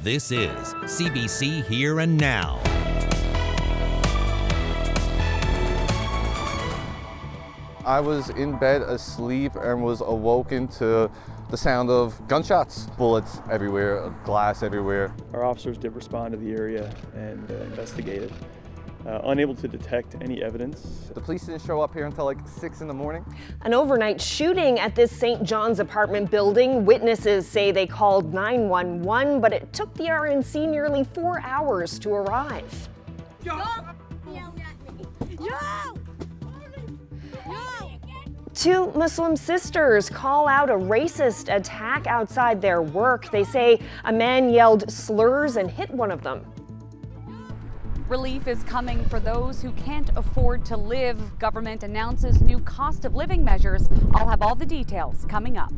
This is CBC Here and Now. I was in bed asleep and was awoken to the sound of gunshots, bullets everywhere, glass everywhere. Our officers did respond to the area and investigated. Unable to detect any evidence. The police didn't show up here until like 6 in the morning. An overnight shooting at this St. John's apartment building. Witnesses say they called 911, but it took the RNC nearly 4 hours to arrive. Yo! Yell at me. Yo! Two Muslim sisters call out a racist attack outside their work. They say a man yelled slurs and hit one of them. Relief is coming for those who can't afford to live. Government announces new cost of living measures. I'll have all the details coming up.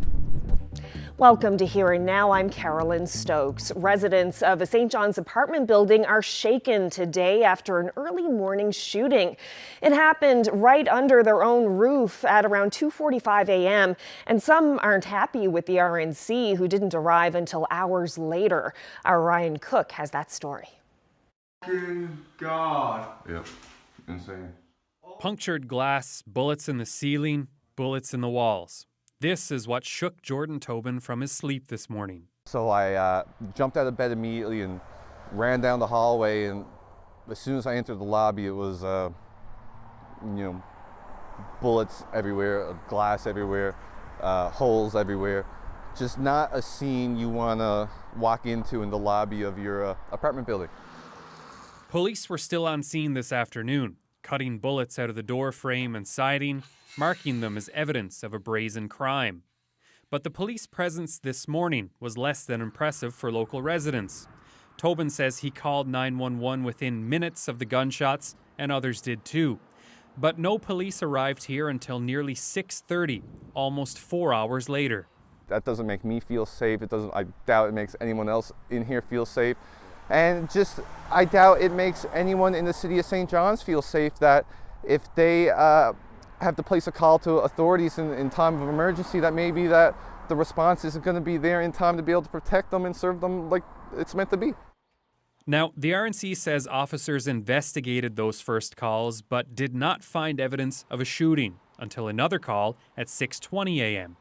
Welcome to Here and Now. I'm Carolyn Stokes. Residents of a St. John's apartment building are shaken today after an early morning shooting. It happened right under their own roof at around 2:45 a.m. and some aren't happy with the RNC, who didn't arrive until hours later. Our Ryan Cook has that story. God. Yep, insane. Punctured glass, bullets in the ceiling, bullets in the walls. This is what shook Jordan Tobin from his sleep this morning. So I jumped out of bed immediately and ran down the hallway, and as soon as I entered the lobby, it was, bullets everywhere, glass everywhere, holes everywhere. Just not a scene you want to walk into in the lobby of your apartment building. Police were still on scene this afternoon, cutting bullets out of the door frame and siding, marking them as evidence of a brazen crime. But the police presence this morning was less than impressive for local residents. Tobin says he called 911 within minutes of the gunshots, and others did too. But no police arrived here until nearly 6:30, almost 4 hours later. That doesn't make me feel safe. I doubt it makes anyone else in here feel safe. And I doubt it makes anyone in the city of St. John's feel safe that if they have to place a call to authorities in time of emergency, that maybe that the response isn't going to be there in time to be able to protect them and serve them like it's meant to be. Now, the RNC says officers investigated those first calls but did not find evidence of a shooting until another call at 6:20 a.m.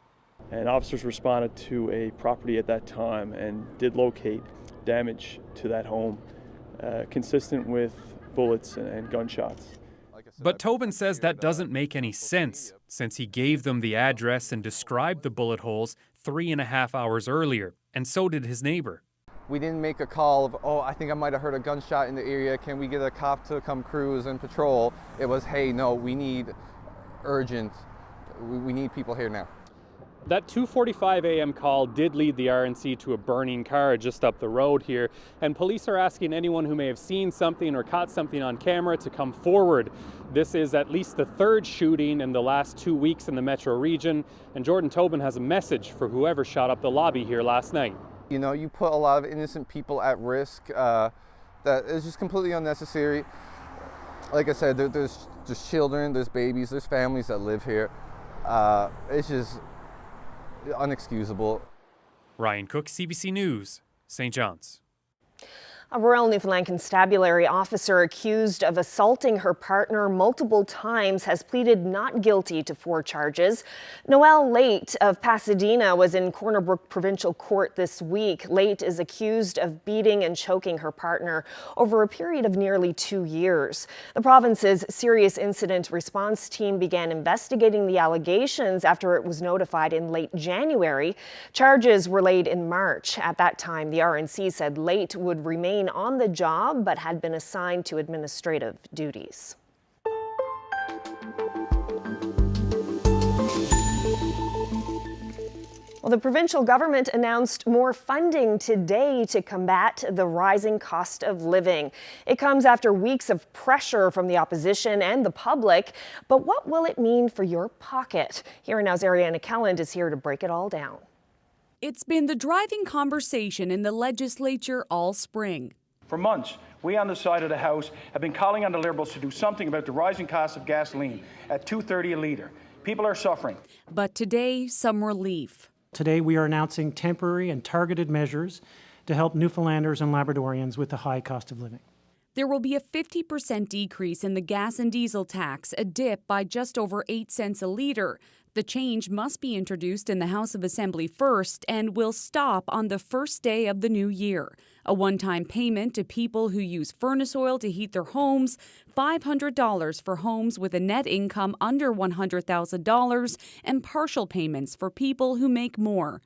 And officers responded to a property at that time and did locate damage to that home, consistent with bullets and gunshots. But Tobin says that doesn't make any sense, since he gave them the address and described the bullet holes 3.5 hours earlier, and so did his neighbor. We didn't make a call of, I think I might have heard a gunshot in the area. Can we get a cop to come cruise and patrol? It was, hey, no, we need urgent, we need people here now. That 2:45 a.m. call did lead the RNC to a burning car just up the road here, and police are asking anyone who may have seen something or caught something on camera to come forward. This is at least the third shooting in the last 2 weeks in the metro region, and Jordan Tobin has a message for whoever shot up the lobby here last night. You know, you put a lot of innocent people at risk. That is just completely unnecessary. Like I said, there's children, there's babies, there's families that live here. It's just unexcusable. Ryan Cook, CBC News, St. John's. A Royal Newfoundland constabulary officer accused of assaulting her partner multiple times has pleaded not guilty to 4 charges. Noelle Late of Pasadena was in Corner Brook Provincial Court this week. Late is accused of beating and choking her partner over a period of nearly 2 years. The province's serious incident response team began investigating the allegations after it was notified in late January. Charges were laid in March. At that time, the RNC said Late would remain on the job but had been assigned to administrative duties. Well, the provincial government announced more funding today to combat the rising cost of living. It comes after weeks of pressure from the opposition and the public. But what will it mean for your pocket? Here and Now's Ariana Kelland is here to break it all down. It's been the driving conversation in the legislature all spring. For months, we on the side of the House have been calling on the Liberals to do something about the rising cost of gasoline at $2.30 a litre. People are suffering. But today, some relief. Today we are announcing temporary and targeted measures to help Newfoundlanders and Labradorians with the high cost of living. There will be a 50% decrease in the gas and diesel tax, a dip by just over 8 cents a litre. The change must be introduced in the House of Assembly first and will stop on the first day of the new year. A one-time payment to people who use furnace oil to heat their homes, $500 for homes with a net income under $100,000, and partial payments for people who make more.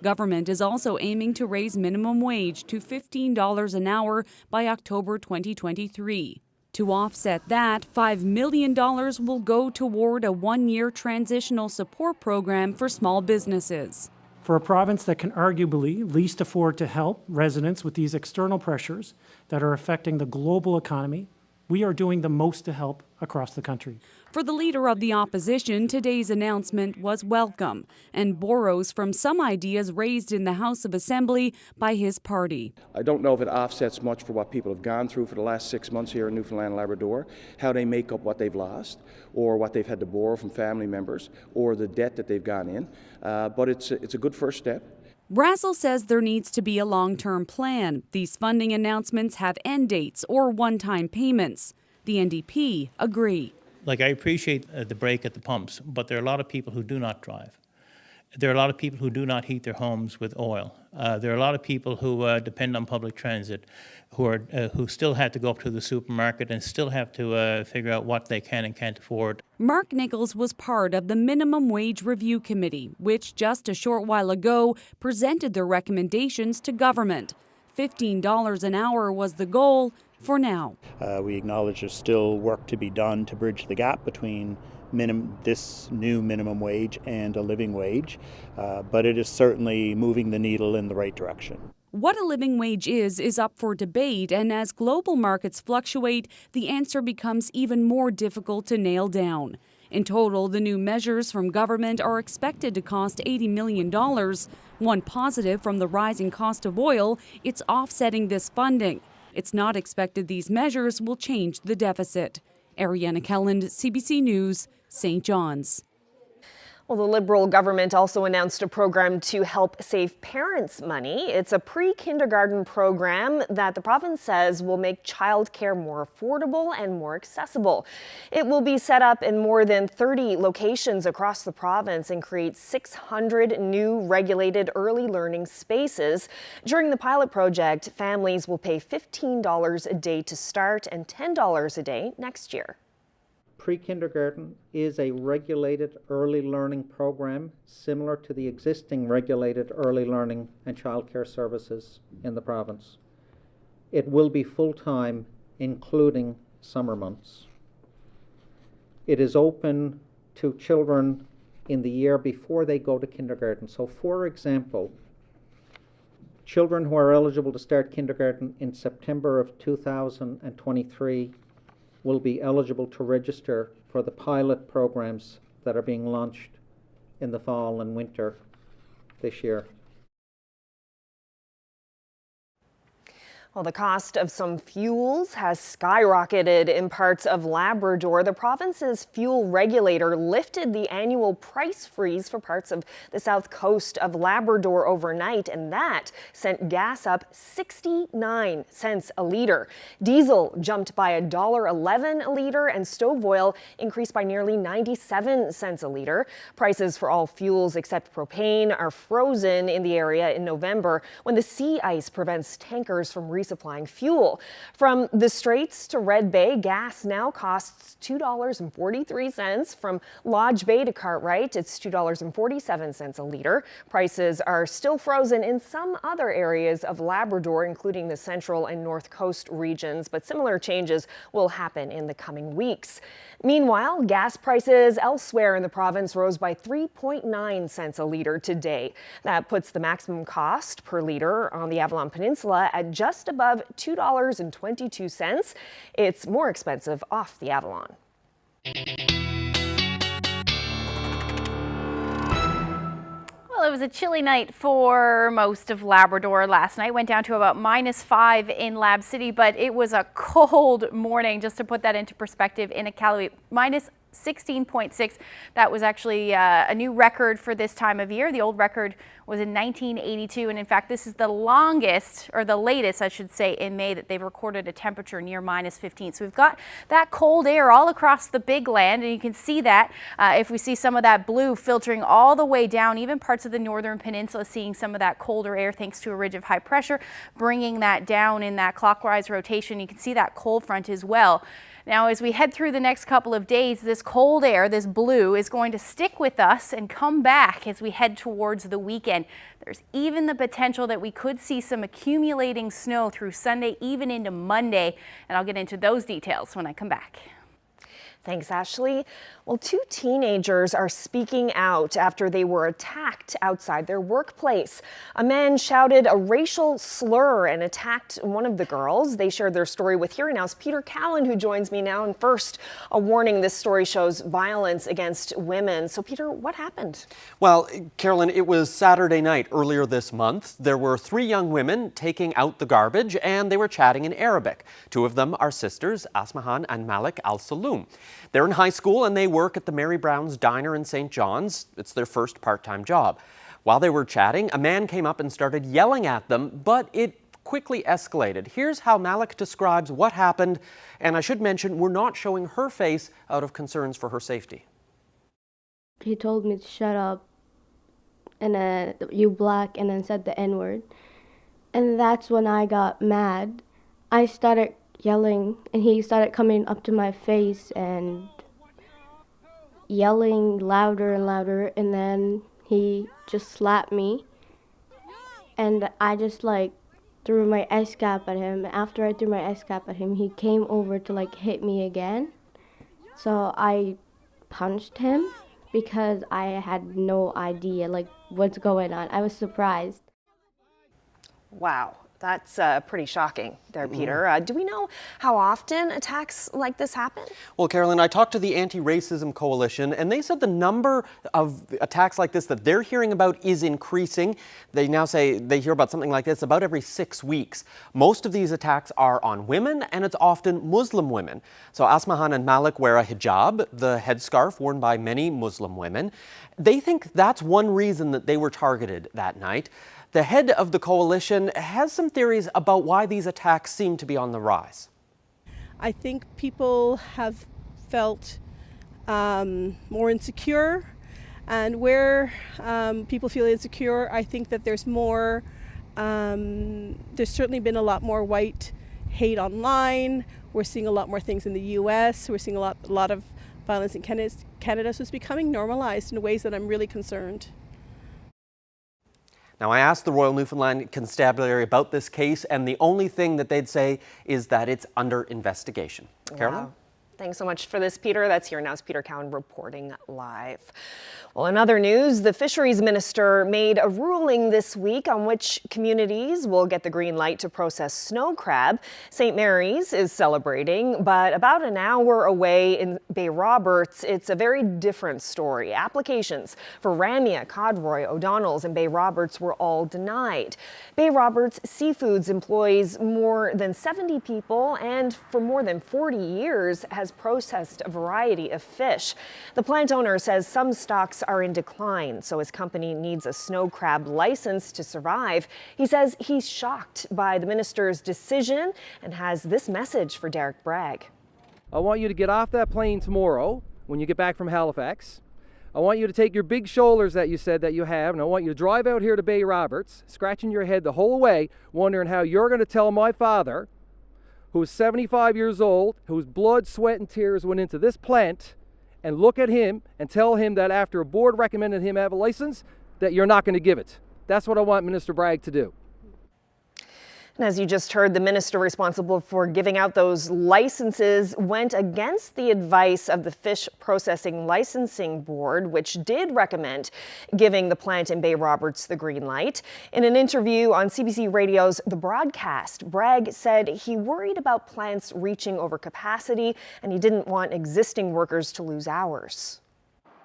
Government is also aiming to raise minimum wage to $15 an hour by October 2023. To offset that, $5 million will go toward a one-year transitional support program for small businesses. For a province that can arguably least afford to help residents with these external pressures that are affecting the global economy, we are doing the most to help across the country. For the Leader of the Opposition, today's announcement was welcome and borrows from some ideas raised in the House of Assembly by his party. I don't know if it offsets much for what people have gone through for the last 6 months here in Newfoundland and Labrador, how they make up what they've lost, or what they've had to borrow from family members, or the debt that they've gone in. But it's a good first step. Brazel says there needs to be a long-term plan. These funding announcements have end dates or one-time payments. The NDP agree. I appreciate the break at the pumps, but there are a lot of people who do not drive. There are a lot of people who do not heat their homes with oil. There are a lot of people who depend on public transit, who still have to go up to the supermarket and still have to figure out what they can and can't afford. Mark Nichols was part of the Minimum Wage Review Committee, which just a short while ago presented their recommendations to government. $15 an hour was the goal for now. We acknowledge there's still work to be done to bridge the gap between this new minimum wage and a living wage, but it is certainly moving the needle in the right direction. What a living wage is up for debate, and as global markets fluctuate, the answer becomes even more difficult to nail down. In total, the new measures from government are expected to cost $80 million. One positive from the rising cost of oil, it's offsetting this funding. It's not expected these measures will change the deficit. Ariana Kelland, CBC News, St. John's. Well, the Liberal government also announced a program to help save parents money. It's a pre-kindergarten program that the province says will make childcare more affordable and more accessible. It will be set up in more than 30 locations across the province and create 600 new regulated early learning spaces. During the pilot project, families will pay $15 a day to start and $10 a day next year. Pre-kindergarten is a regulated early learning program similar to the existing regulated early learning and childcare services in the province. It will be full-time, including summer months. It is open to children in the year before they go to kindergarten. So, for example, children who are eligible to start kindergarten in September of 2023 will be eligible to register for the pilot programs that are being launched in the fall and winter this year. Well, the cost of some fuels has skyrocketed in parts of Labrador. The province's fuel regulator lifted the annual price freeze for parts of the south coast of Labrador overnight, and that sent gas up 69 cents a litre. Diesel jumped by $1.11 a litre, and stove oil increased by nearly 97 cents a litre. Prices for all fuels except propane are frozen in the area in November when the sea ice prevents tankers from supplying fuel. From the Straits to Red Bay, gas now costs $2.43. From Lodge Bay to Cartwright, it's $2.47 a litre. Prices are still frozen in some other areas of Labrador, including the central and north coast regions, but similar changes will happen in the coming weeks. Meanwhile, gas prices elsewhere in the province rose by 3.9 cents a litre today. That puts the maximum cost per litre on the Avalon Peninsula at just above $2.22. It's more expensive off the Avalon. Well, it was a chilly night for most of Labrador last night. Went down to about -5 in Lab City, but it was a cold morning. Just to put that into perspective, in Iqaluit, 16.6. That was actually a new record for this time of year. The old record was in 1982, and in fact this is the longest, or the latest I should say, in May that they've recorded a temperature near -15. So we've got that cold air all across the big land, and you can see that if we see some of that blue filtering all the way down, even parts of the northern peninsula seeing some of that colder air thanks to a ridge of high pressure, bringing that down in that clockwise rotation. You can see that cold front as well. Now, as we head through the next couple of days, this cold air, this blue, is going to stick with us and come back as we head towards the weekend. There's even the potential that we could see some accumulating snow through Sunday, even into Monday, and I'll get into those details when I come back. Thanks, Ashley. Well, 2 teenagers are speaking out after they were attacked outside their workplace. A man shouted a racial slur and attacked one of the girls. They shared their story with Here and Now's Peter Cowan, who joins me now. And first, a warning: this story shows violence against women. So, Peter, what happened? Well, Carolyn, it was Saturday night earlier this month. There were 3 young women taking out the garbage, and they were chatting in Arabic. 2 of them are sisters, Asmahan and Malik Al-Saloom. They're in high school and they work at the Mary Brown's Diner in St. John's. It's their first part-time job. While they were chatting, a man came up and started yelling at them, but it quickly escalated. Here's how Malik describes what happened, and I should mention we're not showing her face out of concerns for her safety. He told me to shut up, and then you black, and then said the N-word. And that's when I got mad. I started yelling, and he started coming up to my face and yelling louder and louder, and then he just slapped me, and I just threw my ice cap at him. After I threw my ice cap at him, he came over to hit me again. So I punched him because I had no idea what's going on. I was surprised. Wow. That's pretty shocking there, Peter. Do we know how often attacks like this happen? Well, Carolyn, I talked to the Anti-Racism Coalition, and they said the number of attacks like this that they're hearing about is increasing. They now say they hear about something like this about every 6 weeks. Most of these attacks are on women, and it's often Muslim women. So Asmahan and Malik wear a hijab, the headscarf worn by many Muslim women. They think that's one reason that they were targeted that night. The head of the coalition has some theories about why these attacks seem to be on the rise. I think people have felt more insecure, and where people feel insecure, I think that there's more, there's certainly been a lot more white hate online. We're seeing a lot more things in the US. We're seeing a lot of violence in Canada, so it's becoming normalized in ways that I'm really concerned. Now, I asked the Royal Newfoundland Constabulary about this case, and the only thing that they'd say is that it's under investigation. Carolyn? Wow. Thanks so much for this, Peter. That's Here Now's Peter Cowan reporting live. Well, in other news, the Fisheries Minister made a ruling this week on which communities will get the green light to process snow crab. St. Mary's is celebrating, but about an hour away in Bay Roberts, it's a very different story. Applications for Ramia, Codroy, O'Donnell's, and Bay Roberts were all denied. Bay Roberts Seafoods employs more than 70 people and for more than 40 years has processed a variety of fish. The plant owner says some stocks are in decline, so his company needs a snow crab license to survive. He says he's shocked by the minister's decision and has this message for Derek Bragg. I want you to get off that plane tomorrow when you get back from Halifax. I want you to take your big shoulders that you said that you have, and I want you to drive out here to Bay Roberts, scratching your head the whole way, wondering how you're going to tell my father, who's 75 years old, whose blood, sweat, and tears went into this plant, and look at him and tell him that after a board recommended him have a license, that you're not going to give it. That's what I want Minister Bragg to do. And as you just heard, the minister responsible for giving out those licenses went against the advice of the Fish Processing Licensing Board, which did recommend giving the plant in Bay Roberts the green light. In an interview on CBC Radio's The Broadcast, Bragg said he worried about plants reaching overcapacity and he didn't want existing workers to lose hours.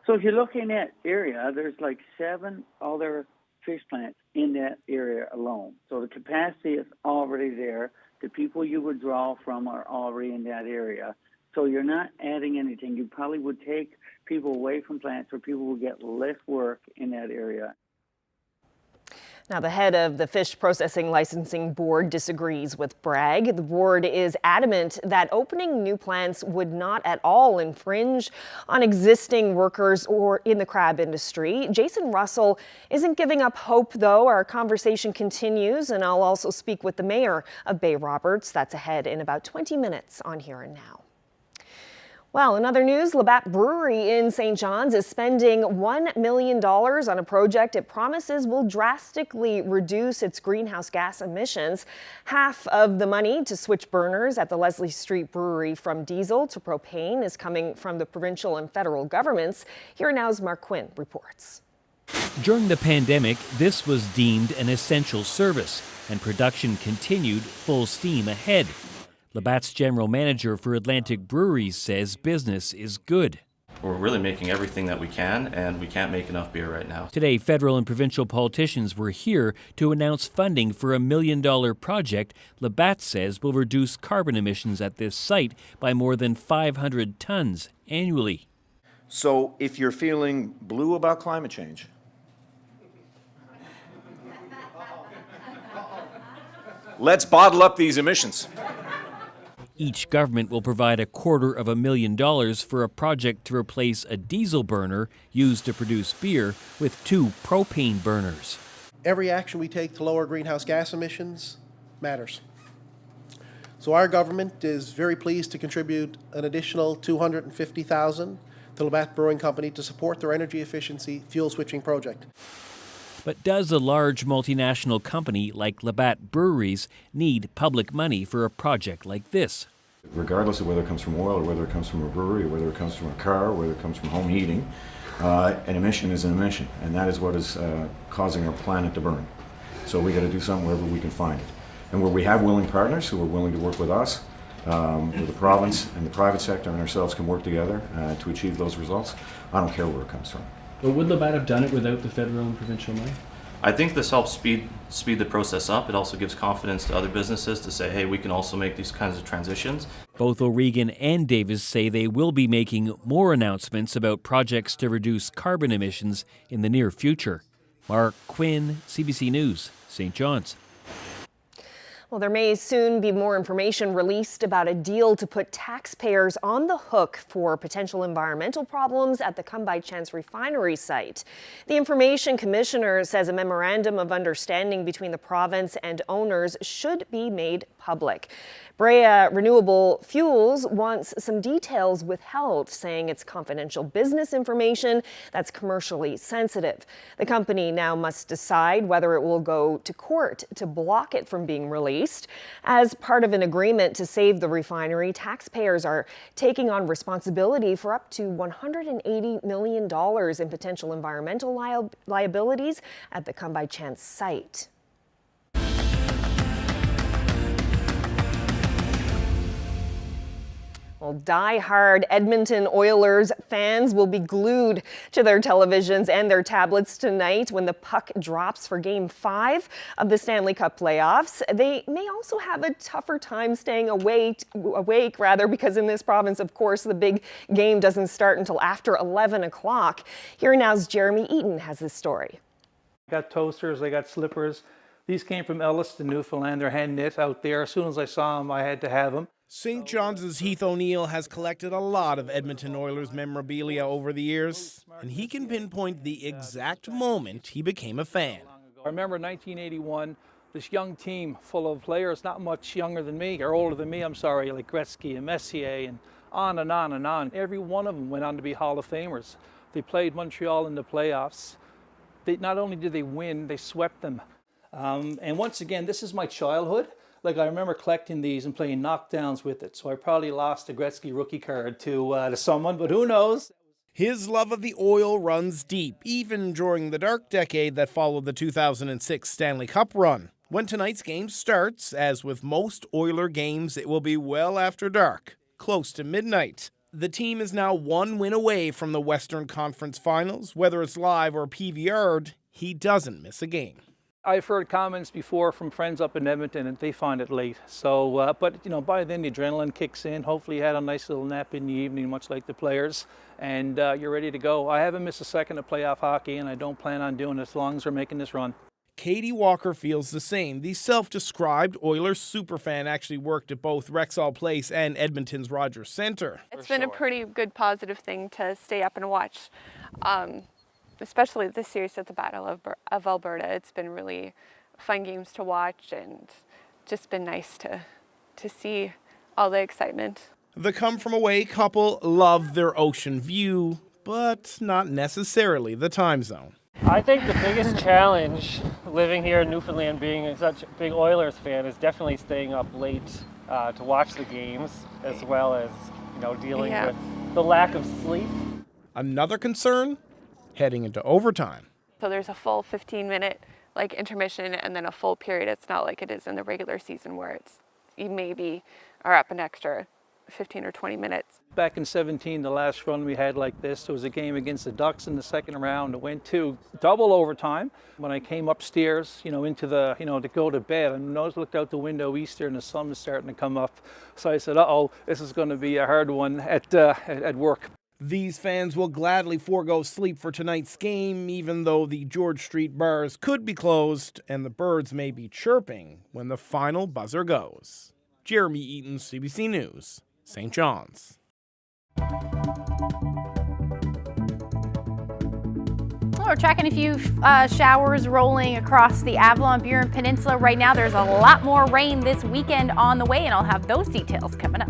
So if you look in that area, there's like 7 other fish plants in that area alone. So the capacity is already there. The people you would draw from are already in that area. So you're not adding anything. You probably would take people away from plants, or people will get less work in that area. Now, the head of the Fish Processing Licensing Board disagrees with Bragg. The board is adamant that opening new plants would not at all infringe on existing workers or in the crab industry. Jason Russell isn't giving up hope, though. Our conversation continues, and I'll also speak with the mayor of Bay Roberts. That's ahead in about 20 minutes on Here and Now. Well, in other news, Labatt Brewery in St. John's is spending $1 million on a project it promises will drastically reduce its greenhouse gas emissions. Half of the money to switch burners at the Leslie Street Brewery from diesel to propane is coming from the provincial and federal governments. Here Now's Mark Quinn reports. During the pandemic, this was deemed an essential service, and production continued full steam ahead. Labatt's general manager for Atlantic Breweries says business is good. We're really making everything that we can, and we can't make enough beer right now. Today, federal and provincial politicians were here to announce funding for a $1 million project Labatt says will reduce carbon emissions at this site by more than 500 tons annually. So if you're feeling blue about climate change, let's bottle up these emissions. Each government will provide $250,000 for a project to replace a diesel burner used to produce beer with 2 propane burners. Every action we take to lower greenhouse gas emissions matters. So our government is very pleased to contribute an additional $250,000 to Labatt Brewing Company to support their energy efficiency fuel switching project. But does a large multinational company like Labatt Breweries need public money for a project like this? Regardless of whether it comes from oil or whether it comes from a brewery or whether it comes from a car or whether it comes from home heating, an emission is an emission, and that is what is causing our planet to burn. So we got to do something wherever we can find it. And where we have willing partners who are willing to work with us, where the province and the private sector and ourselves can work together to achieve those results, I don't care where it comes from. But would Labatt have done it without the federal and provincial money? I think this helps speed the process up. It also gives confidence to other businesses to say, hey, we can also make these kinds of transitions. Both O'Regan and Davis say they will be making more announcements about projects to reduce carbon emissions in the near future. Mark Quinn, CBC News, St. John's. Well, there may soon be more information released about a deal to put taxpayers on the hook for potential environmental problems at the Come-By-Chance refinery site. The Information Commissioner says a memorandum of understanding between the province and owners should be made public. Brea Renewable Fuels wants some details withheld, saying it's confidential business information that's commercially sensitive. The company now must decide whether it will go to court to block it from being released. As part of an agreement to save the refinery, taxpayers are taking on responsibility for up to $180 million in potential environmental liabilities at the Come-By-Chance site. Well, die-hard Edmonton Oilers fans will be glued to their televisions and their tablets tonight when the puck drops for Game 5 of the Stanley Cup playoffs. They may also have a tougher time staying awake because in this province, of course, the big game doesn't start until after 11 o'clock. Here Now's Jeremy Eaton has this story. I got toasters, I got slippers. These came from Elliston, Newfoundland. They're hand knit out there. As soon as I saw them, I had to have them. St. John's' Heath O'Neill has collected a lot of Edmonton Oilers memorabilia over the years, and he can pinpoint the exact moment he became a fan. I remember 1981, this young team full of players not much younger than me, or older than me, I'm sorry, like Gretzky and Messier and on and on and on. Every one of them went on to be Hall of Famers. They played Montreal in the playoffs. Not only did they win, they swept them. And once again, this is my childhood. Like, I remember collecting these and playing knockdowns with it, so I probably lost a Gretzky rookie card to someone, but who knows? His love of the oil runs deep, even during the dark decade that followed the 2006 Stanley Cup run. When tonight's game starts, as with most Oiler games, it will be well after dark, close to midnight. The team is now one win away from the Western Conference Finals. Whether it's live or PVR'd, he doesn't miss a game. I've heard comments before from friends up in Edmonton and they find it late. So, but you know, by then the adrenaline kicks in. Hopefully you had a nice little nap in the evening, much like the players, and you're ready to go. I haven't missed a second of playoff hockey, and I don't plan on doing it as long as we're making this run. Katie Walker feels the same. The self-described Oilers superfan actually worked at both Rexall Place and Edmonton's Rogers Centre. It's been a pretty good positive thing to stay up and watch, especially this series at the Battle of Alberta. It's been really fun games to watch and just been nice to see all the excitement. The come-from-away couple love their ocean view, but not necessarily the time zone. I think the biggest challenge living here in Newfoundland, being such a big Oilers fan, is definitely staying up late to watch the games, as well as dealing with the lack of sleep. Another concern, heading into overtime. So there's a full 15-minute intermission and then a full period. It's not like it is in the regular season where you maybe are up an extra 15 or 20 minutes. Back in 17, the last run we had like this, there was a game against the Ducks in the second round. It went to double overtime. When I came upstairs, into the, to go to bed, I looked out the window east there and the sun was starting to come up. So I said, uh-oh, this is going to be a hard one at work. These fans will gladly forego sleep for tonight's game, even though the George Street bars could be closed and the birds may be chirping when the final buzzer goes. Jeremy Eaton, CBC News, St. John's. We're tracking a few showers rolling across the Avalon-Burin Peninsula right now. There's a lot more rain this weekend on the way, and I'll have those details coming up.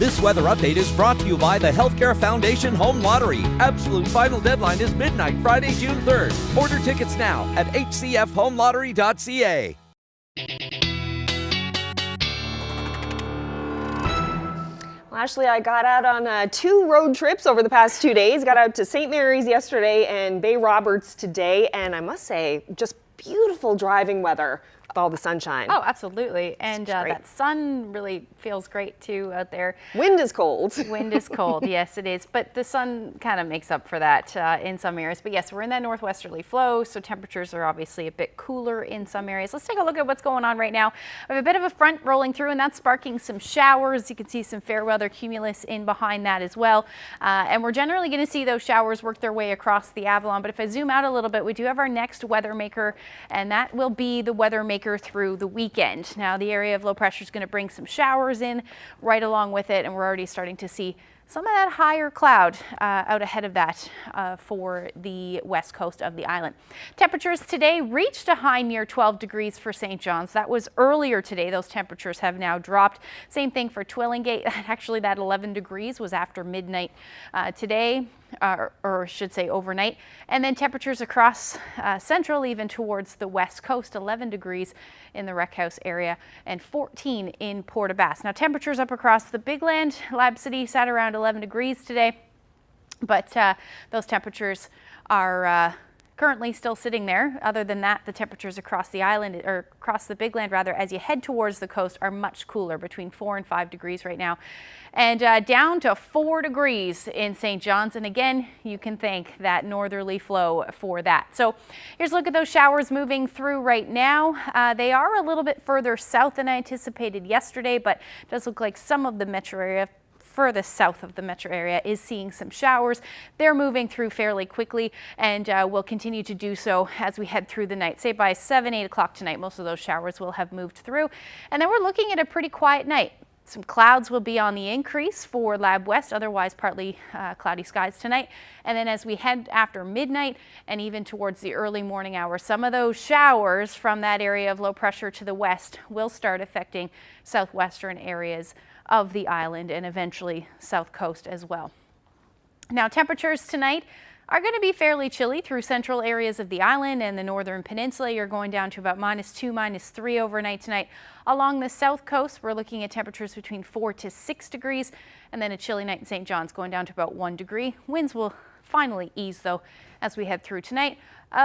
This weather update is brought to you by the Healthcare Foundation Home Lottery. Absolute final deadline is midnight, Friday, June 3rd. Order tickets now at hcfhomelottery.ca. Well, Ashley, I got out on 2 road trips over the past 2 days. Got out to St. Mary's yesterday and Bay Roberts today, and I must say, just beautiful driving weather with all the sunshine. Oh, absolutely. And that sun really feels great too out there. Wind is cold. Wind is cold, yes it is. But the sun kind of makes up for that in some areas. But yes, we're in that northwesterly flow, so temperatures are obviously a bit cooler in some areas. Let's take a look at what's going on right now. We have a bit of a front rolling through, and that's sparking some showers. You can see some fair weather cumulus in behind that as well. And we're generally going to see those showers work their way across the Avalon. But if I zoom out a little bit, we do have our next weather maker, and that will be the weather maker through the weekend. Now the area of low pressure is going to bring some showers in right along with it, and we're already starting to see some of that higher cloud out ahead of that for the west coast of the island. Temperatures today reached a high near 12 degrees for St. John's. That was earlier today. Those temperatures have now dropped. Same thing for Twillingate. Actually, that 11 degrees was after midnight today. Or I should say overnight. And then temperatures across central, even towards the west coast, 11 degrees in the Rec House area and 14 in Port-aux-Basques. Now temperatures up across the Big Land, Lab City sat around 11 degrees today, but those temperatures are currently still sitting there. Other than that, the temperatures across the island, or across the Big Land rather, as you head towards the coast are much cooler, between 4 and 5 degrees right now. And down to 4 degrees in St. John's. And again, you can thank that northerly flow for that. So here's a look at those showers moving through right now. They are a little bit further south than I anticipated yesterday, but it does look like some of the metro area furthest south of the metro area is seeing some showers. They're moving through fairly quickly and will continue to do so as we head through the night. Say by 7, 8 o'clock tonight, most of those showers will have moved through. And then we're looking at a pretty quiet night. Some clouds will be on the increase for Lab West, otherwise partly cloudy skies tonight. And then as we head after midnight and even towards the early morning hours, some of those showers from that area of low pressure to the west will start affecting southwestern areas of the island and eventually south coast as well. Now temperatures tonight are going to be fairly chilly through central areas of the island and the northern peninsula. You're going down to about -2, -3 overnight tonight. Along the south coast, we're looking at temperatures between 4 to 6 degrees, and then a chilly night in St. John's going down to about 1 degree. Winds will finally ease though as we head through tonight.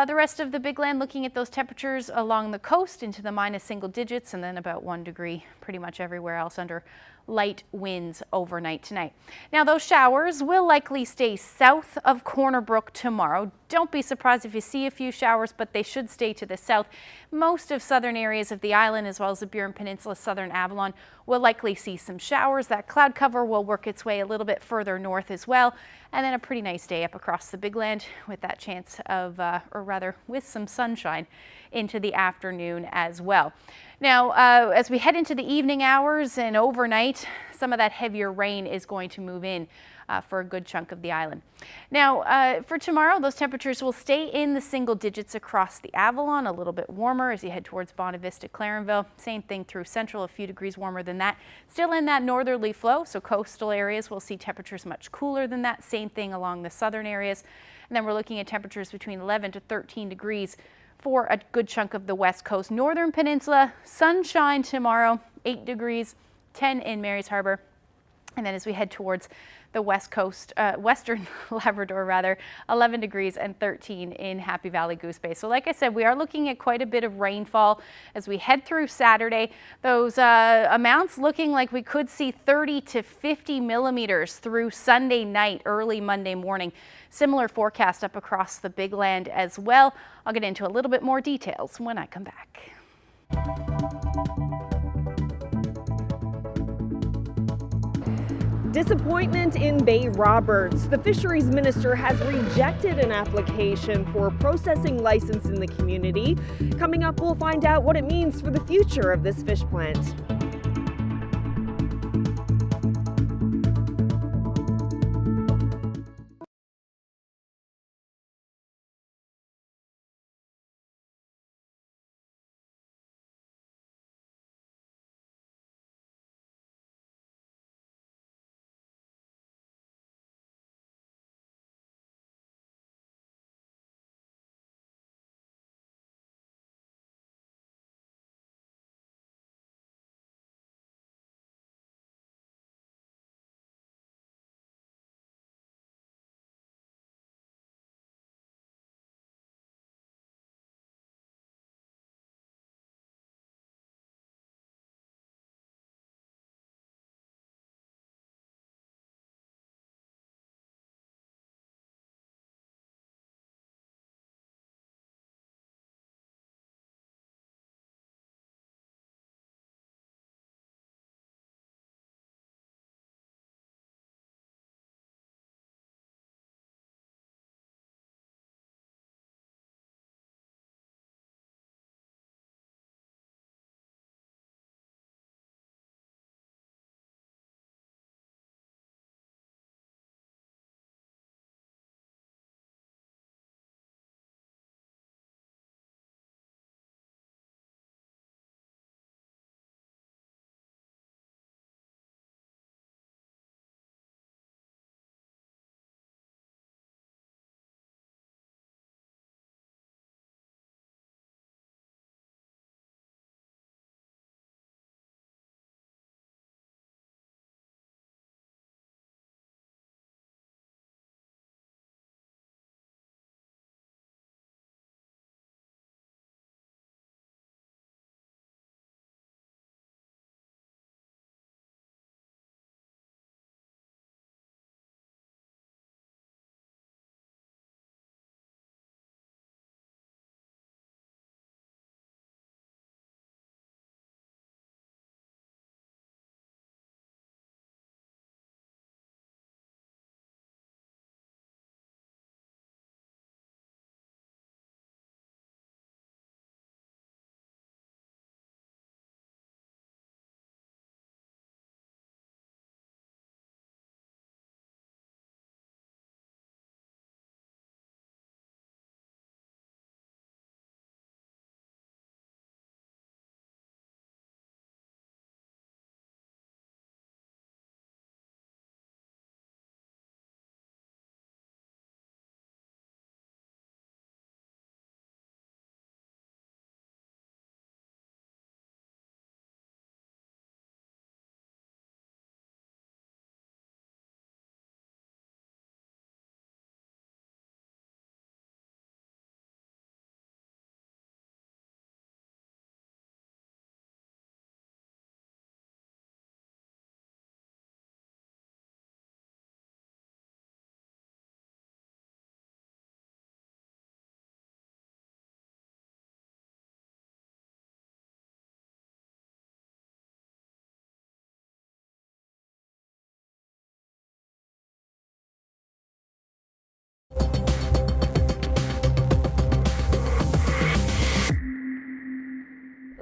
The rest of the Big Land looking at those temperatures along the coast into the minus single digits, and then about 1 degree pretty much everywhere else under light winds overnight tonight. Now those showers will likely stay south of Corner Brook tomorrow. Don't be surprised if you see a few showers, but they should stay to the south. Most of southern areas of the island, as well as the Burin Peninsula, southern Avalon, will likely see some showers. That cloud cover will work its way a little bit further north as well. And then a pretty nice day up across the Big Land with that chance of, or rather with some sunshine into the afternoon as well. Now, as we head into the evening hours and overnight, some of that heavier rain is going to move in for a good chunk of the island. Now, for tomorrow, those temperatures will stay in the single digits across the Avalon, a little bit warmer as you head towards Bonavista, Clarenville. Same thing through central, a few degrees warmer than that. Still in that northerly flow, so coastal areas will see temperatures much cooler than that. Same thing along the southern areas. And then we're looking at temperatures between 11 to 13 degrees for a good chunk of the west coast. Northern Peninsula, sunshine tomorrow, 8 degrees, 10 in Mary's Harbor. And then as we head towards the west coast, western Labrador rather, 11 degrees and 13 in Happy Valley Goose Bay. So like I said, we are looking at quite a bit of rainfall as we head through Saturday. Those amounts looking like we could see 30 to 50 millimeters through Sunday night, early Monday morning. Similar forecast up across the Big Land as well. I'll get into a little bit more details when I come back. Disappointment in Bay Roberts. The fisheries minister has rejected an application for a processing license in the community. Coming up, we'll find out what it means for the future of this fish plant.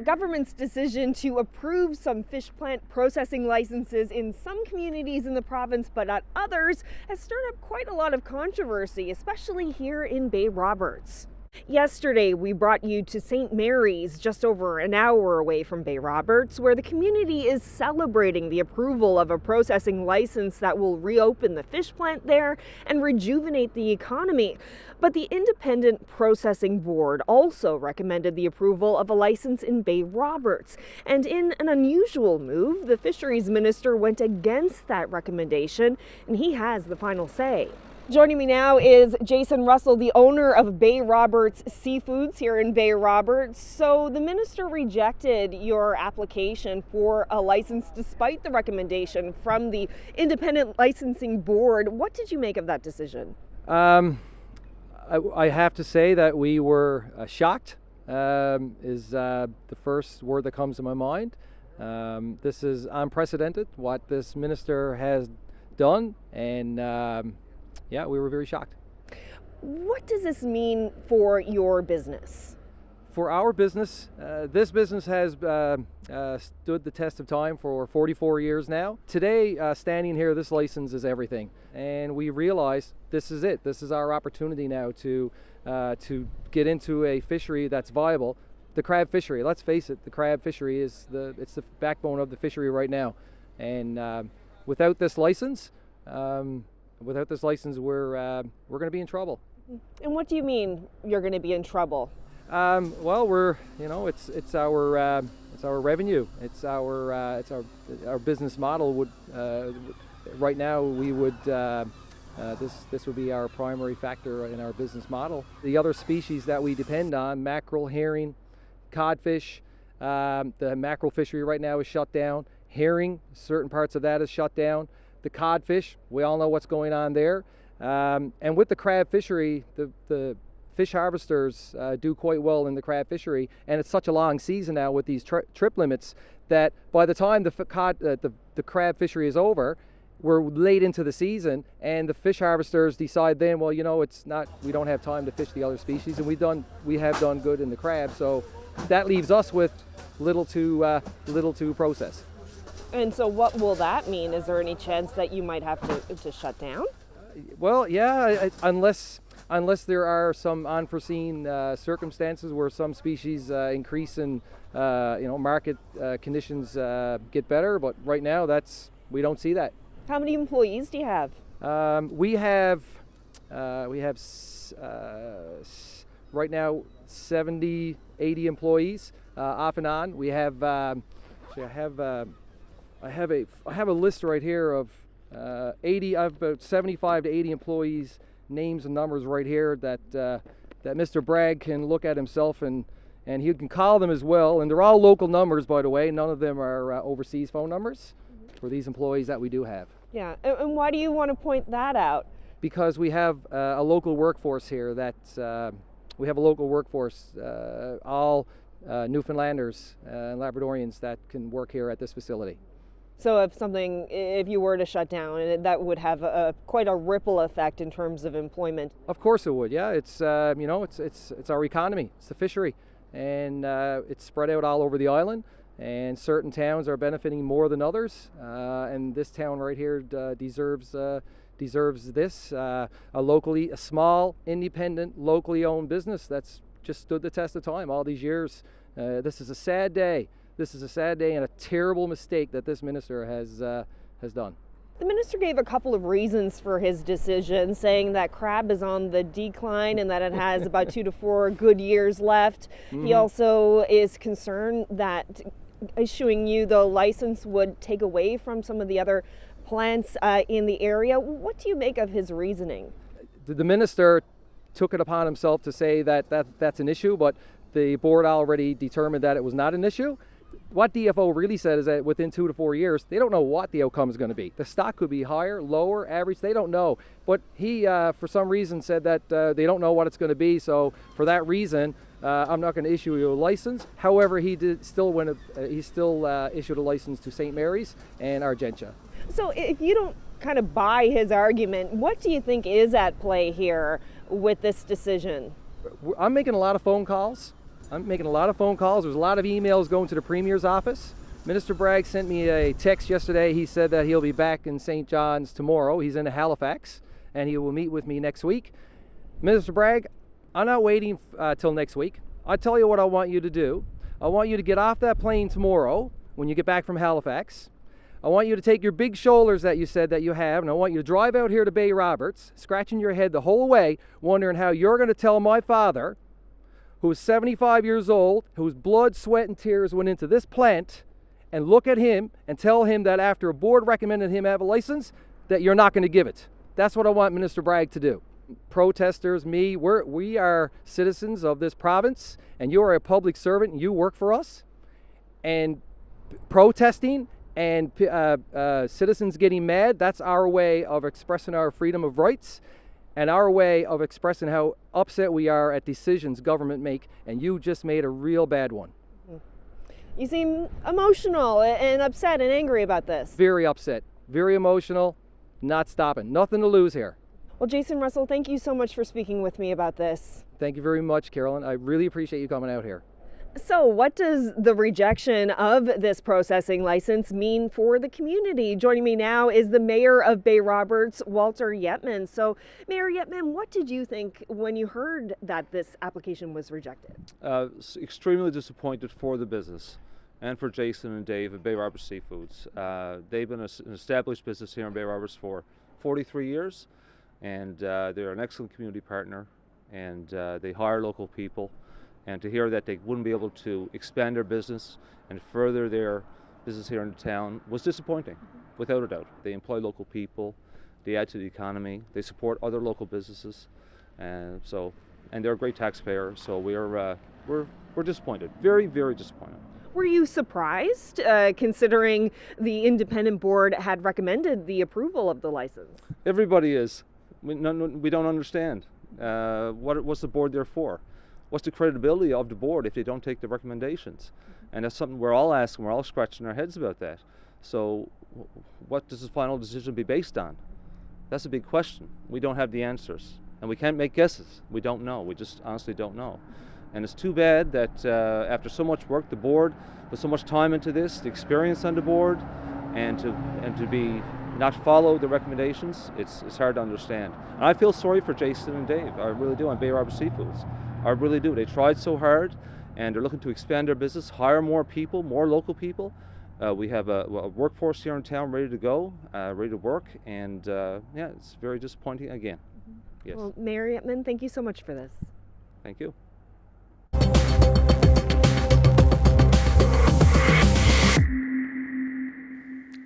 government's decision to approve some fish plant processing licenses in some communities in the province, but not others, has stirred up quite a lot of controversy, especially here in Bay Roberts. Yesterday, we brought you to St. Mary's, just over an hour away from Bay Roberts, where the community is celebrating the approval of a processing license that will reopen the fish plant there and rejuvenate the economy. But the Independent Processing Board also recommended the approval of a license in Bay Roberts. And in an unusual move, the Fisheries Minister went against that recommendation, and he has the final say. Joining me now is Jason Russell, the owner of Bay Roberts Seafoods here in Bay Roberts. So the minister rejected your application for a license despite the recommendation from the Independent Licensing Board. What did you make of that decision? I have to say that we were shocked, is the first word that comes to my mind. This is unprecedented, what this minister has done, and yeah, we were very shocked. What does this mean for your business? For our business, this business has stood the test of time for 44 years now. Today, standing here, this license is everything. And we realize this is it. This is our opportunity now to get into a fishery that's viable. The crab fishery, let's face it, the crab fishery is the backbone of the fishery right now. And without this license, we're going to be in trouble. And what do you mean you're going to be in trouble? Well, it's our revenue. It's our business model. Would right now we would this would be our primary factor in our business model. The other species that we depend on, mackerel, herring, codfish. The mackerel fishery right now is shut down. Herring, certain parts of that is shut down. The codfish, we all know what's going on there. And with the crab fishery, the fish harvesters do quite well in the crab fishery, and it's such a long season now with these trip limits that by the time the crab fishery is over, we're late into the season, and the fish harvesters decide then, well, we don't have time to fish the other species, and we have done good in the crab, so that leaves us with little to process. And so what will that mean? Is there any chance that you might have to shut down? Well, yeah, unless there are some unforeseen circumstances where some species increase in, market conditions get better. But right now, we don't see that. How many employees do you have? We have right now 70, 80 employees off and on. We have I have a list right here of 80. I have about 75 to 80 employees, names and numbers right here that Mr. Bragg can look at himself and he can call them as well. And they're all local numbers, by the way. None of them are overseas phone numbers for these employees that we do have. Yeah, and why do you want to point that out? Because we have a local workforce here all Newfoundlanders and Labradorians that can work here at this facility. So if you were to shut down, that would have quite a ripple effect in terms of employment. Of course it would. Yeah, it's it's our economy. It's the fishery, and it's spread out all over the island. And certain towns are benefiting more than others. And this town right here deserves this. A small, independent, locally owned business that's just stood the test of time all these years. This is a sad day. This is a sad day and a terrible mistake that this minister has done. The minister gave a couple of reasons for his decision, saying that crab is on the decline and that it has about 2 to 4 good years left. Mm-hmm. He also is concerned that issuing you the license would take away from some of the other plants in the area. What do you make of his reasoning? The minister took it upon himself to say that's an issue, but the board already determined that it was not an issue. What DFO really said is that within 2 to 4 years, they don't know what the outcome is going to be. The stock could be higher, lower, average, they don't know. But he, for some reason, said that they don't know what it's going to be. So for that reason, I'm not going to issue you a license. However, he still issued a license to St. Mary's and Argentia. So if you don't kind of buy his argument, what do you think is at play here with this decision? I'm making a lot of phone calls I'm making a lot of phone calls. There's a lot of emails going to the Premier's office. Minister Bragg sent me a text yesterday. He said that he'll be back in St. John's tomorrow. He's in Halifax, and he will meet with me next week. Minister Bragg, I'm not waiting till next week. I'll tell you what I want you to do. I want you to get off that plane tomorrow when you get back from Halifax. I want you to take your big shoulders that you said that you have, and I want you to drive out here to Bay Roberts, scratching your head the whole way, wondering how you're going to tell my father, who's 75 years old, whose blood, sweat, and tears went into this plant, and look at him and tell him that after a board recommended him have a license, that you're not going to give it. That's what I want Minister Bragg to do. Protesters, me, we are citizens of this province, and you are a public servant and you work for us. And protesting and citizens getting mad, that's our way of expressing our freedom of rights and our way of expressing how upset we are at decisions government make, and you just made a real bad one. You seem emotional and upset and angry about this. Very upset, very emotional, not stopping. Nothing to lose here. Well, Jason Russell, thank you so much for speaking with me about this. Thank you very much, Carolyn. I really appreciate you coming out here. So what does the rejection of this processing license mean for the community? Joining me now is the Mayor of Bay Roberts, Walter Yetman. So, Mayor Yetman, what did you think when you heard that this application was rejected? Extremely disappointed for the business and for Jason and Dave at Bay Roberts Seafoods. They've been an established business here in Bay Roberts for 43 years, and they're an excellent community partner, and they hire local people. And to hear that they wouldn't be able to expand their business and further their business here in the town was disappointing, without a doubt. They employ local people, they add to the economy, they support other local businesses, and they're a great taxpayer. So we're disappointed, very, very disappointed. Were you surprised, considering the independent board had recommended the approval of the license? Everybody is. We don't understand. What's the board there for? What's the credibility of the board if they don't take the recommendations? And that's something we're all asking, we're all scratching our heads about that. So what does the final decision be based on? That's a big question. We don't have the answers, and we can't make guesses. We don't know, we just honestly don't know. And it's too bad that after so much work, the board put so much time into this, the experience on the board, and to be not follow the recommendations, it's hard to understand. And I feel sorry for Jason and Dave, I really do, on Bay Roberts Seafoods. I really do. They tried so hard, and they're looking to expand their business, hire more people, more local people. We have a workforce here in town ready to go, ready to work, and yeah, it's very disappointing again. Yes. Well, Mayor Yetman, thank you so much for this. Thank you.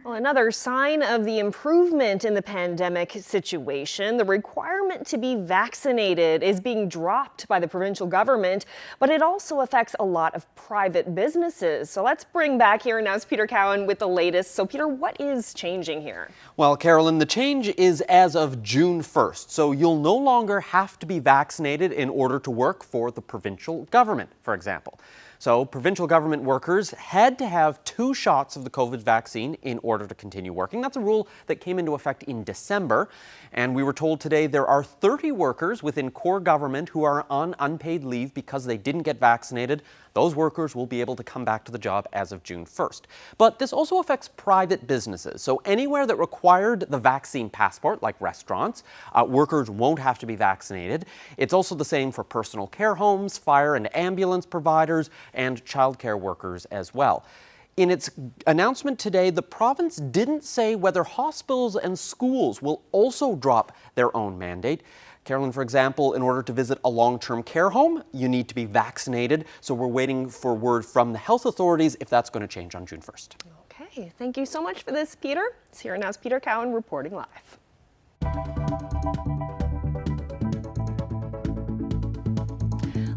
Well, another sign of the improvement in the pandemic situation, the requirement to be vaccinated is being dropped by the provincial government, but it also affects a lot of private businesses. So let's bring back here now is Peter Cowan with the latest. So Peter, what is changing here? Well, Carolyn, the change is as of June 1st. So you'll no longer have to be vaccinated in order to work for the provincial government, for example. So provincial government workers had to have 2 shots of the COVID vaccine in order to continue working. That's a rule that came into effect in December. And we were told today there are 30 workers within core government who are on unpaid leave because they didn't get vaccinated. Those workers will be able to come back to the job as of June 1st. But this also affects private businesses. So anywhere that required the vaccine passport, like restaurants, workers won't have to be vaccinated. It's also the same for personal care homes, fire and ambulance providers, and childcare workers as well. In its announcement today, the province didn't say whether hospitals and schools will also drop their own mandate. Carolyn, for example, in order to visit a long-term care home, you need to be vaccinated. So we're waiting for word from the health authorities if that's going to change on June 1st. Okay, thank you so much for this, Peter. Here now is Peter Cowan reporting live.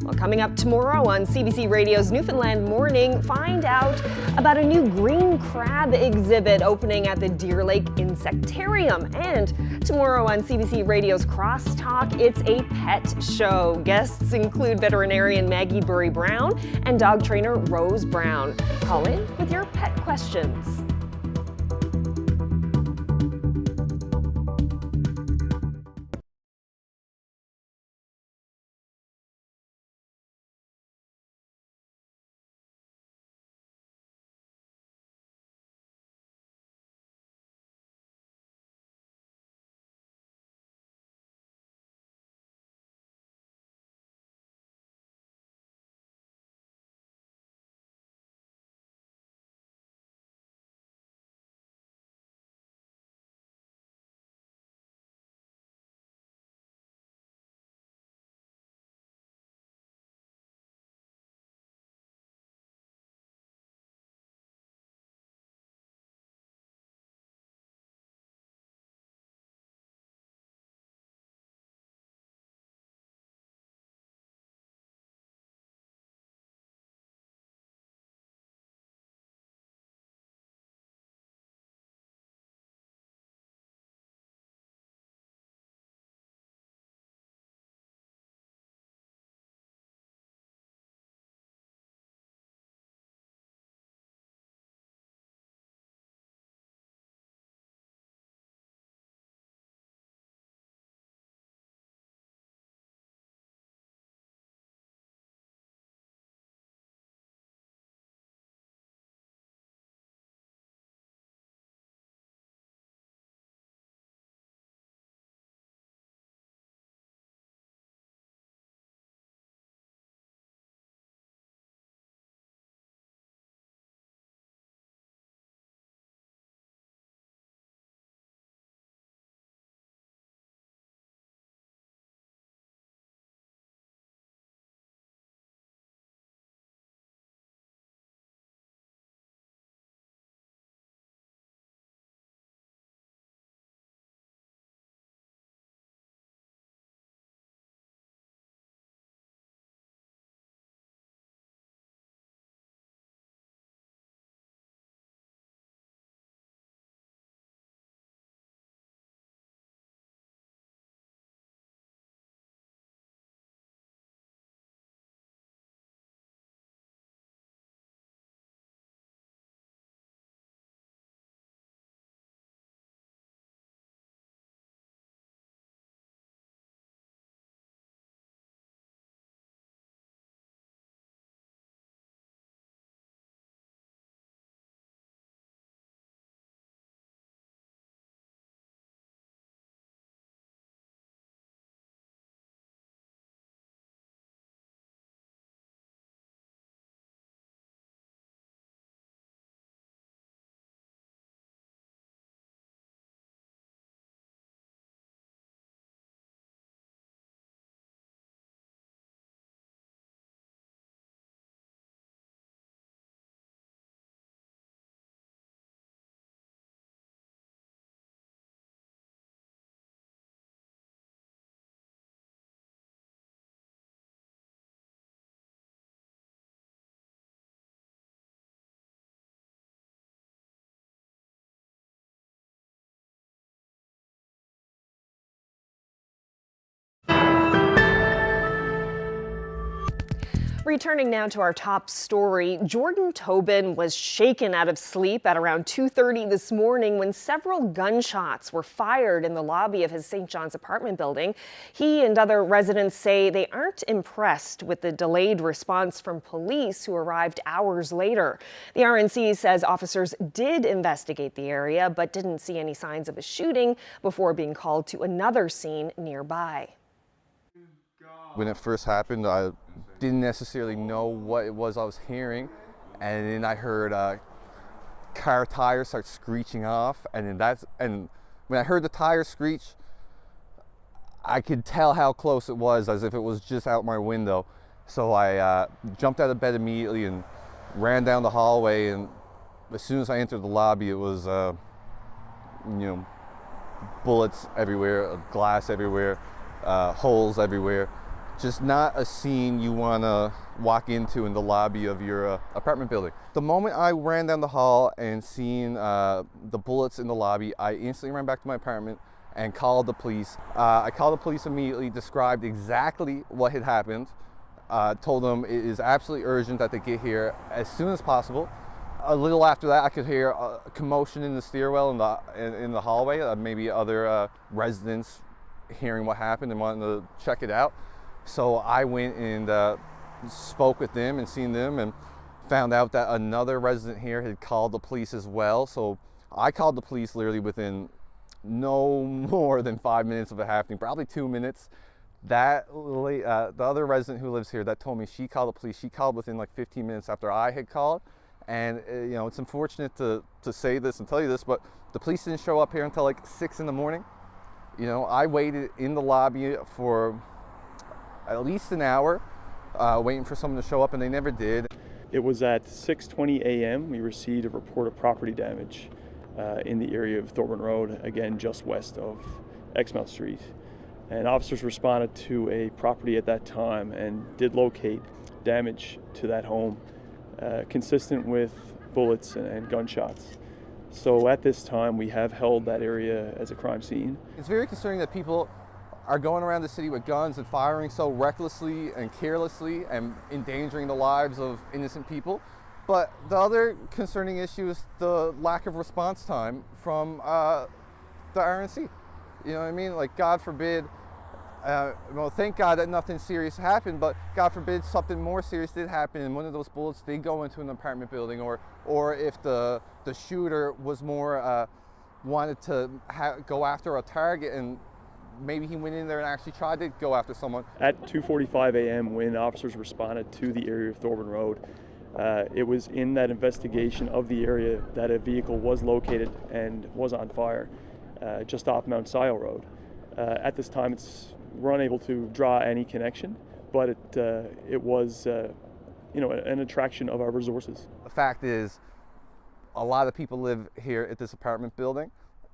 Well, coming up tomorrow on CBC Radio's Newfoundland Morning, find out about a new green crab exhibit opening at the Deer Lake Insectarium. And tomorrow on CBC Radio's Crosstalk, it's a pet show. Guests include veterinarian Maggie Burry-Brown and dog trainer Rose Brown. Call in with your pet questions. Returning now to our top story, Jordan Tobin was shaken out of sleep at around 2:30 this morning when several gunshots were fired in the lobby of his St. John's apartment building. He and other residents say they aren't impressed with the delayed response from police who arrived hours later. The RNC says officers did investigate the area but didn't see any signs of a shooting before being called to another scene nearby. When it first happened, I didn't necessarily know what it was I was hearing, and then I heard car tires start screeching off, and when I heard the tires screech, I could tell how close it was, as if it was just out my window. So I jumped out of bed immediately and ran down the hallway, and as soon as I entered the lobby, it was bullets everywhere, glass everywhere, holes everywhere. Just not a scene you want to walk into in the lobby of your apartment building. The moment I ran down the hall and seen the bullets in the lobby, I instantly ran back to my apartment and called the police. I called the police immediately, described exactly what had happened, told them it is absolutely urgent that they get here as soon as possible. A little after that, I could hear a commotion in the stairwell in the hallway, maybe other residents hearing what happened and wanting to check it out. So I went and spoke with them and seen them and found out that another resident here had called the police as well. So I called the police literally within no more than 5 minutes of it happening, probably 2 minutes. The other resident who lives here that told me she called the police, she called within like 15 minutes after I had called. And it's unfortunate to say this and tell you this, but the police didn't show up here until like 6 in the morning. I waited in the lobby for at least an hour, waiting for someone to show up, and they never did. It was at 6:20 a.m. we received a report of property damage in the area of Thorburn Road, again just west of Exmouth Street. And officers responded to a property at that time and did locate damage to that home consistent with bullets and gunshots. So at this time we have held that area as a crime scene. It's very concerning that people are going around the city with guns and firing so recklessly and carelessly and endangering the lives of innocent people. But the other concerning issue is the lack of response time from the RNC. You know what I mean? Like, God forbid, thank God that nothing serious happened, but God forbid something more serious did happen and one of those bullets did go into an apartment building, or if the shooter was more wanted to go after a target and maybe he went in there and actually tried to go after someone. At 2:45 a.m. when officers responded to the area of Thorburn Road, it was in that investigation of the area that a vehicle was located and was on fire just off Mount Sile Road. At this time, we're unable to draw any connection, but it was an attraction of our resources. The fact is, a lot of people live here at this apartment building,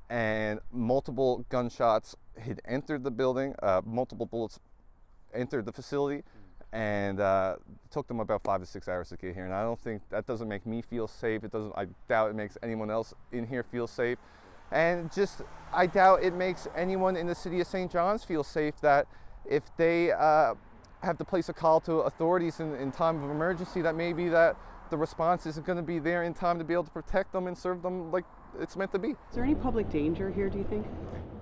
and multiple gunshots had entered the building, multiple bullets entered the facility, and it took them about 5 to 6 hours to get here. And I don't think that doesn't make me feel safe. I doubt it makes anyone else in here feel safe. And I doubt it makes anyone in the city of St. John's feel safe that if they have to place a call to authorities in time of emergency, that maybe that the response isn't going to be there in time to be able to protect them and serve them like it's meant to be. Is there any public danger here, do you think?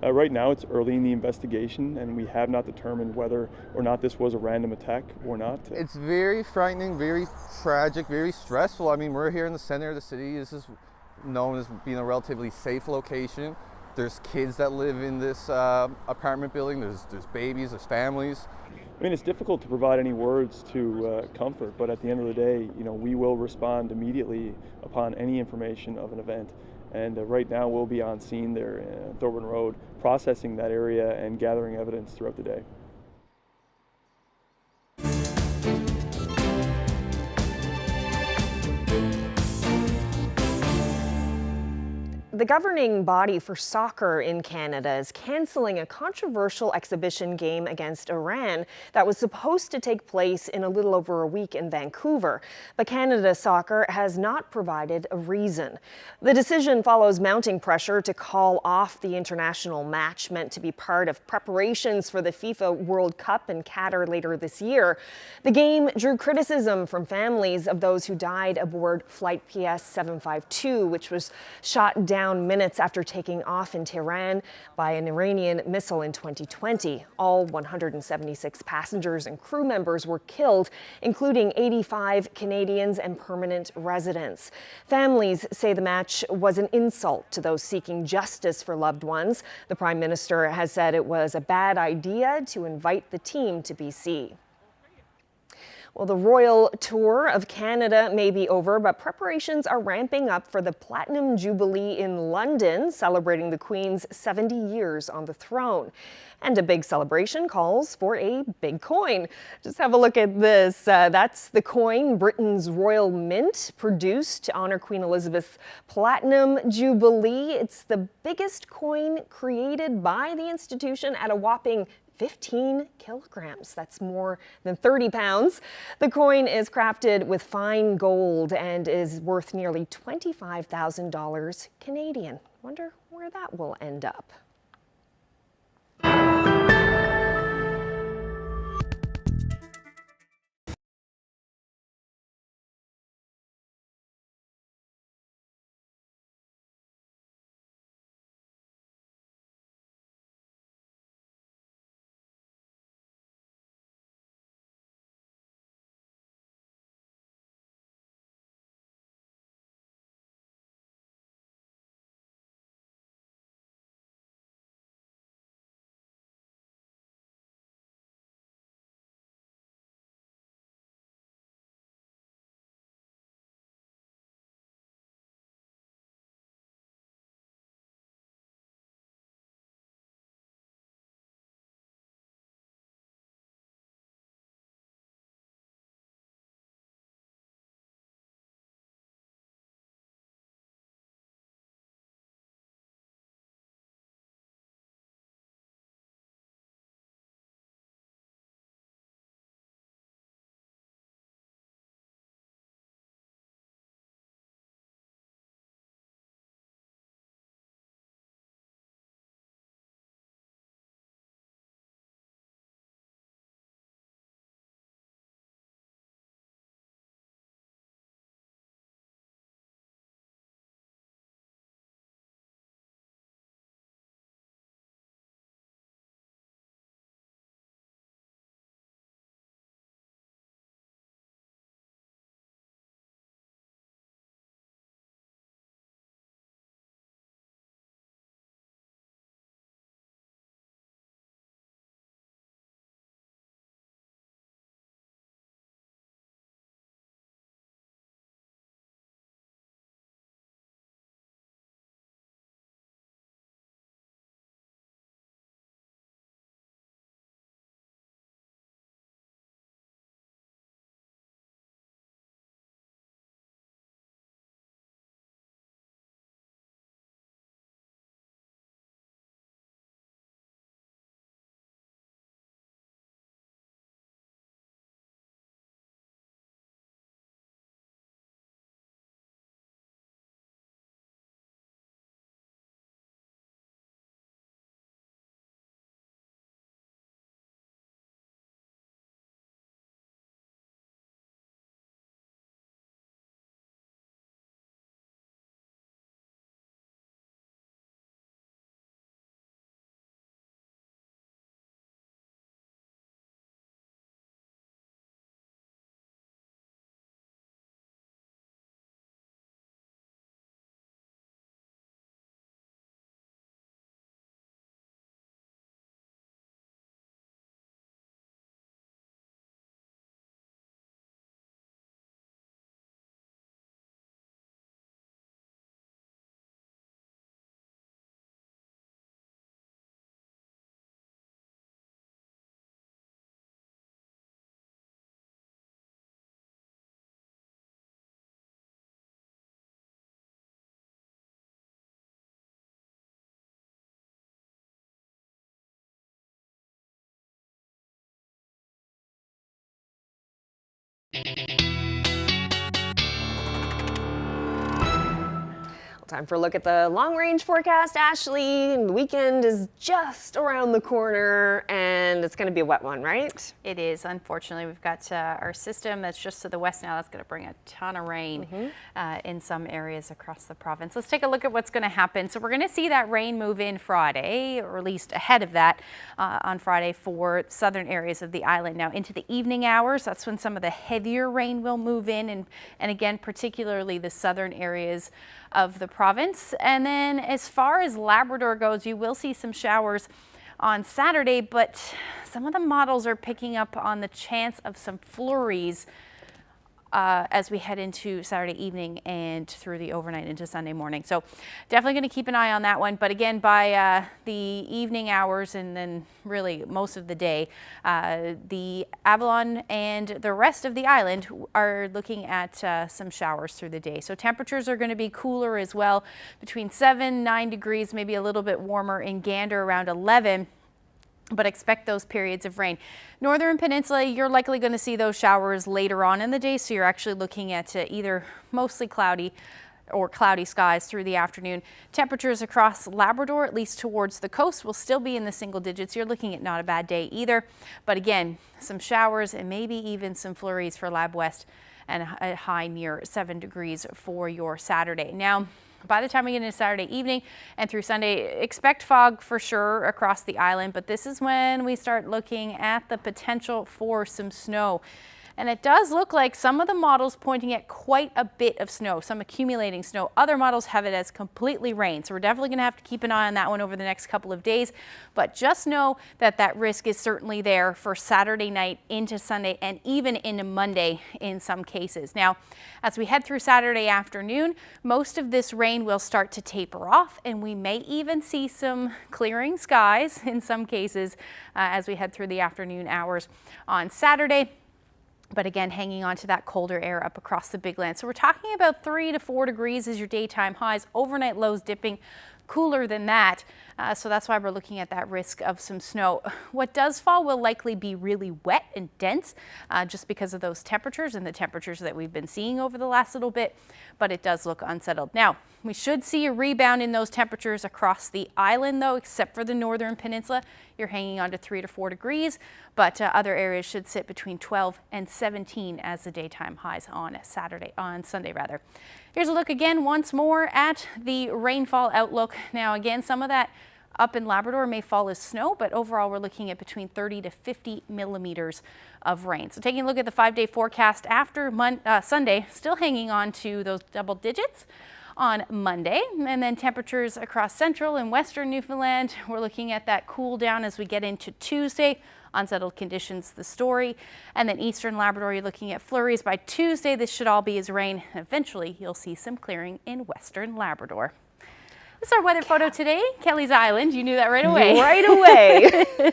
Right now it's early in the investigation and we have not determined whether or not this was a random attack or not. It's very frightening, very tragic, very stressful. I mean, we're here in the center of the city. This is known as being a relatively safe location. There's kids that live in this apartment building. There's babies, there's families. I mean, it's difficult to provide any words to comfort, but at the end of the day, we will respond immediately upon any information of an event. And right now we'll be on scene there in Thorburn Road, processing that area and gathering evidence throughout the day. The governing body for soccer in Canada is cancelling a controversial exhibition game against Iran that was supposed to take place in a little over a week in Vancouver. But Canada Soccer has not provided a reason. The decision follows mounting pressure to call off the international match meant to be part of preparations for the FIFA World Cup in Qatar later this year. The game drew criticism from families of those who died aboard Flight PS 752, which was shot down minutes after taking off in Tehran by an Iranian missile in 2020. All 176 passengers and crew members were killed, including 85 Canadians and permanent residents. Families say the match was an insult to those seeking justice for loved ones. The Prime Minister has said it was a bad idea to invite the team to BC. Well, the royal tour of Canada may be over, but preparations are ramping up for the Platinum Jubilee in London, celebrating the Queen's 70 years on the throne. And a big celebration calls for a big coin. Just have a look at this. That's the coin Britain's Royal Mint produced to honor Queen Elizabeth's Platinum Jubilee. It's the biggest coin created by the institution at a whopping 15 kilograms. That's more than 30 pounds. The coin is crafted with fine gold and is worth nearly $25,000 Canadian. Wonder where that will end up. Time for a look at the long-range forecast, Ashley. The weekend is just around the corner, and it's going to be a wet one, right? It is. Unfortunately, we've got our system that's just to the west now. That's going to bring a ton of rain in some areas across the province. Let's take a look at what's going to happen. So we're going to see that rain move in Friday, or at least ahead of that on Friday for southern areas of the island. Now into the evening hours, that's when some of the heavier rain will move in, and again, particularly the southern areas of the province. And then as far as Labrador goes, you will see some showers on Saturday, but some of the models are picking up on the chance of some flurries as we head into Saturday evening and through the overnight into Sunday morning. So definitely going to keep an eye on that one. But again, by the evening hours and then really most of the day, the Avalon and the rest of the island are looking at some showers through the day. So temperatures are going to be cooler as well, between 7-9 degrees, maybe a little bit warmer in Gander, around 11. But expect those periods of rain. Northern Peninsula, you're likely going to see those showers later on in the day, so you're actually looking at either mostly cloudy or cloudy skies through the afternoon. Temperatures across Labrador, at least towards the coast, will still be in the single digits. You're looking at not a bad day either. But again, some showers and maybe even some flurries for Lab West, and a high near 7 degrees for your Saturday. Now, by the time we get into Saturday evening and through Sunday, expect fog for sure across the island, but this is when we start looking at the potential for some snow. And it does look like some of the models pointing at quite a bit of snow, some accumulating snow. Other models have it as completely rain. So we're definitely going to have to keep an eye on that one over the next couple of days. But just know that that risk is certainly there for Saturday night into Sunday and even into Monday in some cases. Now, as we head through Saturday afternoon, most of this rain will start to taper off, and we may even see some clearing skies in some cases as we head through the afternoon hours on Saturday. But again, hanging on to that colder air up across the Big Land. So we're talking about 3 to 4 degrees as your daytime highs, overnight lows dipping cooler than that. So that's why we're looking at that risk of some snow. What does fall will likely be really wet and dense just because of those temperatures and the temperatures that we've been seeing over the last little bit, but it does look unsettled. Now, we should see a rebound in those temperatures across the island though, except for the Northern Peninsula. You're hanging on to 3 to 4 degrees, but other areas should sit between 12 and 17 as the daytime highs on Sunday rather. Here's a look again once more at the rainfall outlook. Now again, some of that up in Labrador may fall as snow, but overall we're looking at between 30 to 50 millimeters of rain. So taking a look at the 5-day forecast after Sunday, still hanging on to those double digits on Monday, and then temperatures across central and western Newfoundland, we're looking at that cool down as we get into Tuesday. Unsettled conditions, the story. And then eastern Labrador, you're looking at flurries by Tuesday. This should all be as rain. Eventually, you'll see some clearing in western Labrador. This is our weather photo today. Kelly's Island. You knew that right away. Right away.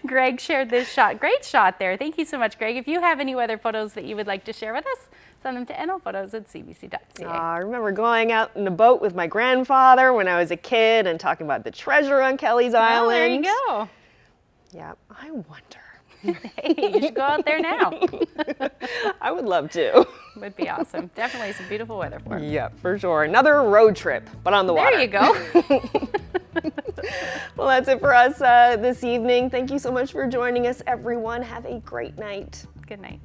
Greg shared this shot. Great shot there. Thank you so much, Greg. If you have any weather photos that you would like to share with us, send them to nlphotos@cbc.ca. I remember going out in a boat with my grandfather when I was a kid and talking about the treasure on Kelly's Island. There you go. Yeah, I wonder. Hey, you should go out there now. I would love to. Would be awesome. Definitely some beautiful weather for it. Yeah, for sure. Another road trip, but on the water. There you go. Well, that's it for us this evening. Thank you so much for joining us, everyone. Have a great night. Good night.